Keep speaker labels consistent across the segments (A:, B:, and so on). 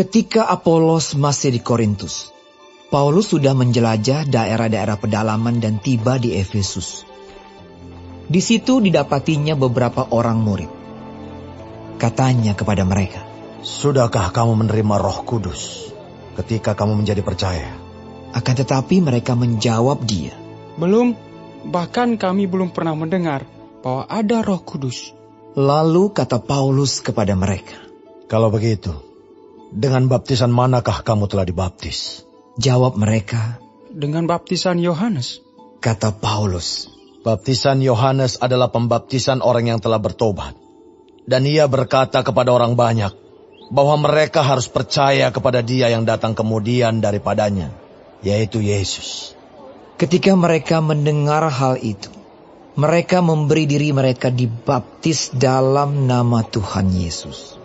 A: Ketika Apolos masih di Korintus, Paulus sudah menjelajah daerah-daerah pedalaman dan tiba di Efesus. Di situ didapatinya beberapa orang murid. Katanya kepada mereka,
B: "Sudahkah kamu menerima Roh Kudus ketika kamu menjadi percaya?"
A: Akan tetapi mereka menjawab dia,
C: "Belum, bahkan kami belum pernah mendengar bahwa ada Roh Kudus."
A: Lalu kata Paulus kepada mereka,
B: "Kalau begitu, dengan baptisan manakah kamu telah dibaptis?"
A: Jawab mereka,
C: "Dengan baptisan Yohanes."
A: Kata Paulus,
B: "Baptisan Yohanes adalah pembaptisan orang yang telah bertobat. Dan ia berkata kepada orang banyak bahwa mereka harus percaya kepada Dia yang datang kemudian daripadanya, yaitu Yesus."
A: Ketika mereka mendengar hal itu, mereka memberi diri mereka dibaptis dalam nama Tuhan Yesus.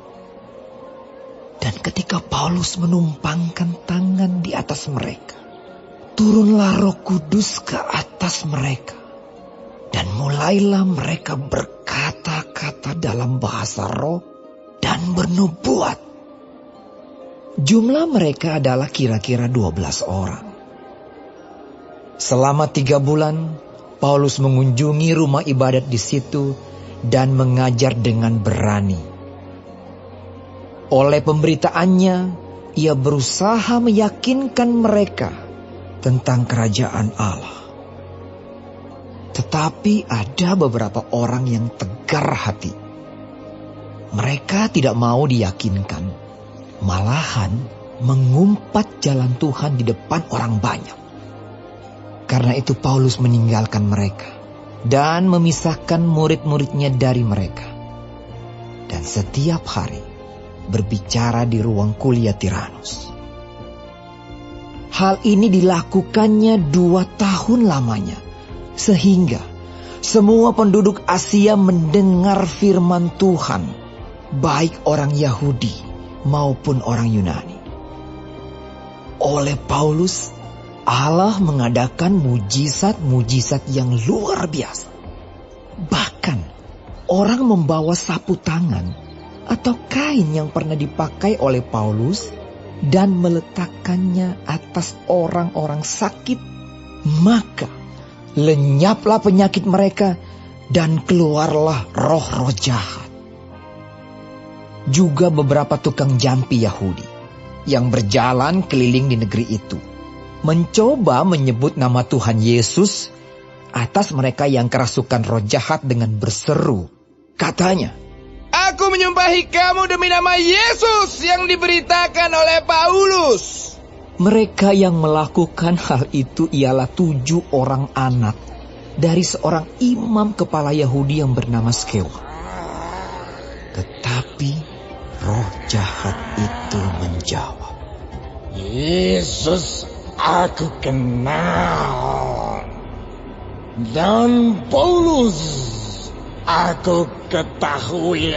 A: Dan ketika Paulus menumpangkan tangan di atas mereka, turunlah Roh Kudus ke atas mereka. Dan mulailah mereka berkata-kata dalam bahasa roh dan bernubuat. Jumlah mereka adalah kira-kira 12 orang. Selama 3 bulan, Paulus mengunjungi rumah ibadat di situ dan mengajar dengan berani. Oleh pemberitaannya, ia berusaha meyakinkan mereka tentang kerajaan Allah. Tetapi ada beberapa orang yang tegar hati. Mereka tidak mau diyakinkan, malahan mengumpat jalan Tuhan di depan orang banyak. Karena itu Paulus meninggalkan mereka dan memisahkan murid-muridnya dari mereka. Dan setiap hari berbicara di ruang kuliah Tiranus. Hal ini dilakukannya 2 tahun lamanya, sehingga semua penduduk Asia mendengar firman Tuhan, baik orang Yahudi maupun orang Yunani. Oleh Paulus, Allah mengadakan mujizat-mujizat yang luar biasa. Bahkan orang membawa sapu tangan atau kain yang pernah dipakai oleh Paulus dan meletakkannya atas orang-orang sakit. Maka lenyaplah penyakit mereka dan keluarlah roh-roh jahat. Juga beberapa tukang jampi Yahudi yang berjalan keliling di negeri itu mencoba menyebut nama Tuhan Yesus atas mereka yang kerasukan roh jahat dengan berseru. Katanya,
D: "Aku menyembahi kamu demi nama Yesus yang diberitakan oleh Paulus."
A: Mereka yang melakukan hal itu ialah 7 orang anak dari seorang imam kepala Yahudi yang bernama Skewa. Tetapi roh jahat itu menjawab,
E: "Yesus aku kenal, dan Paulus aku ketahui.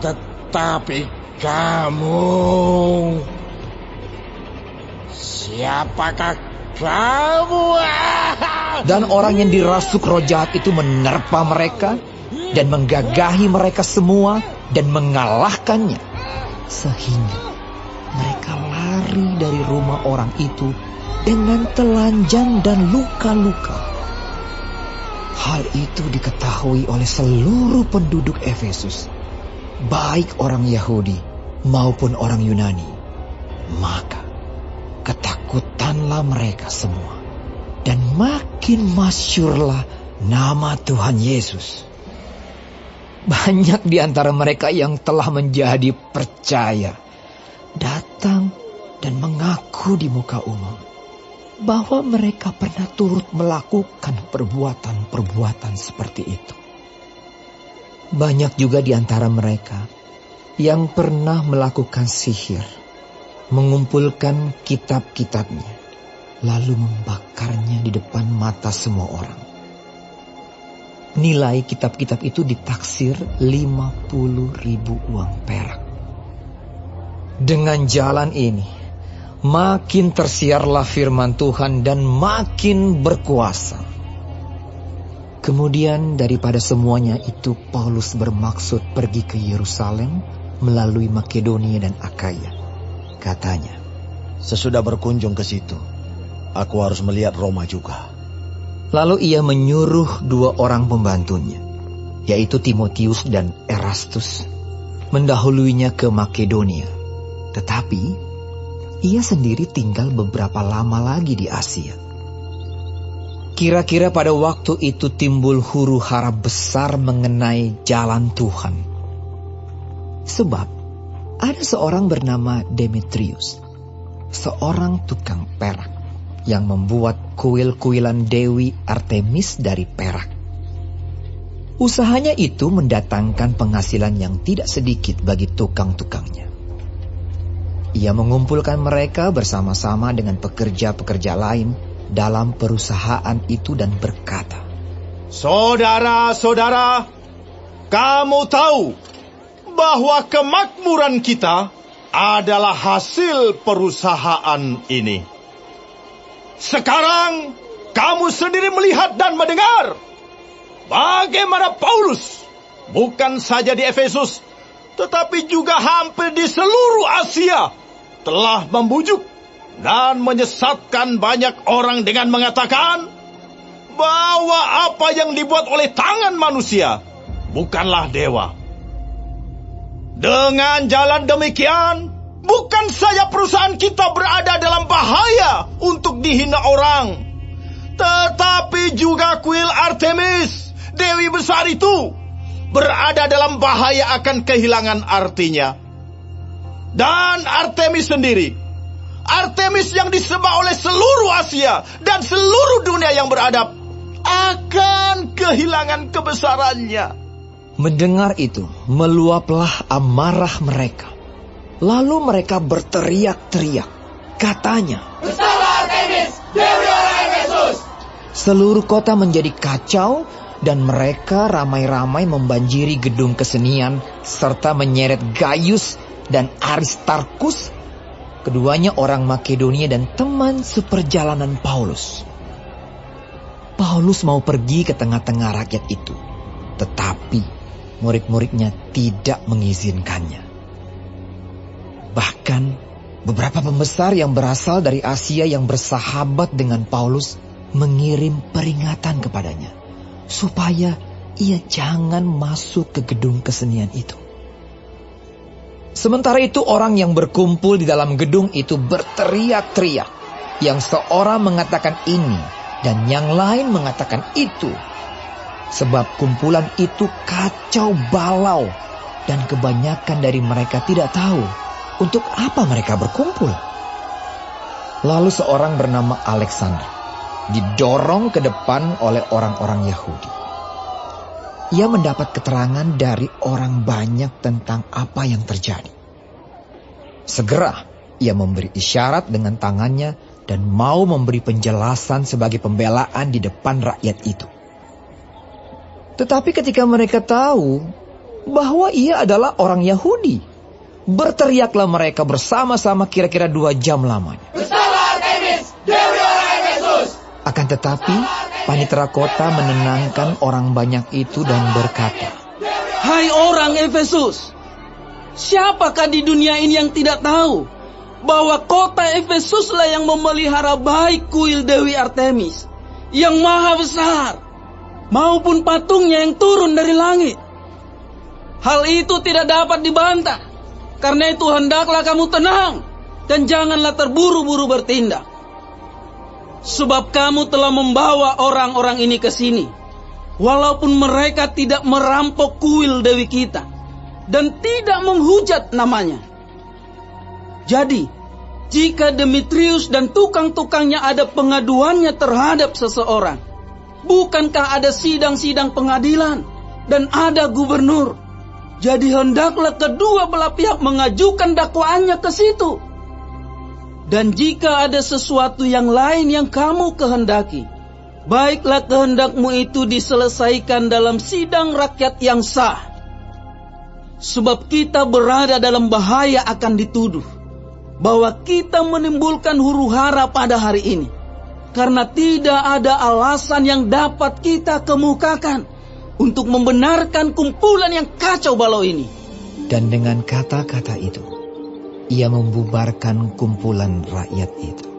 E: Tetapi kamu, siapakah kamu?"
A: Dan orang yang dirasuk roh jahat itu menerpa mereka dan menggagahi mereka semua dan mengalahkannya. Sehingga mereka lari dari rumah orang itu dengan telanjang dan luka-luka. Hal itu diketahui oleh seluruh penduduk Efesus, baik orang Yahudi maupun orang Yunani. Maka ketakutanlah mereka semua, dan makin masyhurlah nama Tuhan Yesus. Banyak di antara mereka yang telah menjadi percaya datang dan mengaku di muka umum bahwa mereka pernah turut melakukan perbuatan-perbuatan seperti itu. Banyak juga di antara mereka yang pernah melakukan sihir, mengumpulkan kitab-kitabnya, lalu membakarnya di depan mata semua orang. Nilai kitab-kitab itu ditaksir 50.000 uang perak. Dengan jalan ini, makin tersiarlah firman Tuhan dan makin berkuasa. Kemudian daripada semuanya itu Paulus bermaksud pergi ke Yerusalem melalui Makedonia dan Akaya. Katanya,
B: sesudah berkunjung ke situ, aku harus melihat Roma juga.
A: Lalu ia menyuruh 2 orang pembantunya, yaitu Timotius dan Erastus, mendahuluinya ke Makedonia. Tetapi ia sendiri tinggal beberapa lama lagi di Asia. Kira-kira pada waktu itu timbul huru-hara besar mengenai jalan Tuhan. Sebab ada seorang bernama Demetrius, seorang tukang perak, yang membuat kuil-kuilan Dewi Artemis dari perak. Usahanya itu mendatangkan penghasilan yang tidak sedikit bagi tukang-tukangnya. Ia mengumpulkan mereka bersama-sama dengan pekerja-pekerja lain dalam perusahaan itu dan berkata,
F: "Saudara-saudara, kamu tahu bahwa kemakmuran kita adalah hasil perusahaan ini. Sekarang kamu sendiri melihat dan mendengar bagaimana Paulus bukan saja di Efesus, tetapi juga hampir di seluruh Asia telah membujuk dan menyesatkan banyak orang dengan mengatakan bahwa apa yang dibuat oleh tangan manusia bukanlah dewa. Dengan jalan demikian, bukan saja perusahaan kita berada dalam bahaya untuk dihina orang, tetapi juga kuil Artemis, Dewi besar itu, berada dalam bahaya akan kehilangan artinya. Dan Artemis sendiri, Artemis yang disembah oleh seluruh Asia dan seluruh dunia yang beradab, akan kehilangan kebesarannya."
A: Mendengar itu, meluaplah amarah mereka. Lalu mereka berteriak-teriak. Katanya,
D: "Bersalah Artemis, Dewi orang Efesus!"
A: Seluruh kota menjadi kacau dan mereka ramai-ramai membanjiri gedung kesenian serta menyeret Gaius dan Aristarkus, keduanya orang Makedonia dan teman seperjalanan Paulus. Paulus mau pergi ke tengah-tengah rakyat itu, tetapi murid-muridnya tidak mengizinkannya. Bahkan beberapa pembesar yang berasal dari Asia yang bersahabat dengan Paulus mengirim peringatan kepadanya supaya ia jangan masuk ke gedung kesenian itu. Sementara itu orang yang berkumpul di dalam gedung itu berteriak-teriak. Yang seorang mengatakan ini dan yang lain mengatakan itu. Sebab kumpulan itu kacau balau dan kebanyakan dari mereka tidak tahu untuk apa mereka berkumpul. Lalu seorang bernama Alexander didorong ke depan oleh orang-orang Yahudi. Ia mendapat keterangan dari orang banyak tentang apa yang terjadi. Segera ia memberi isyarat dengan tangannya dan mau memberi penjelasan sebagai pembelaan di depan rakyat itu. Tetapi ketika mereka tahu bahwa ia adalah orang Yahudi, berteriaklah mereka bersama-sama kira-kira 2 jam lamanya.
D: "Bersalah Artemis, Dewi orang Efesus!"
A: Akan tetapi panitera kota menenangkan orang banyak itu dan berkata,
G: "Hai orang Efesus, siapakah di dunia ini yang tidak tahu bahwa kota Efesuslah yang memelihara baik kuil Dewi Artemis yang maha besar, maupun patungnya yang turun dari langit? Hal itu tidak dapat dibantah. Karena itu hendaklah kamu tenang dan janganlah terburu-buru bertindak. Sebab kamu telah membawa orang-orang ini ke sini, walaupun mereka tidak merampok kuil Dewi kita dan tidak menghujat namanya. Jadi, jika Demetrius dan tukang-tukangnya ada pengaduannya terhadap seseorang, bukankah ada sidang-sidang pengadilan dan ada gubernur? Jadi hendaklah kedua belah pihak mengajukan dakwaannya ke situ. Dan jika ada sesuatu yang lain yang kamu kehendaki, baiklah kehendakmu itu diselesaikan dalam sidang rakyat yang sah. Sebab kita berada dalam bahaya akan dituduh bahwa kita menimbulkan huru-hara pada hari ini. karena tidak ada alasan yang dapat kita kemukakan untuk membenarkan kumpulan yang kacau balau ini.
A: Dan dengan kata-kata itu, ia membubarkan kumpulan rakyat itu.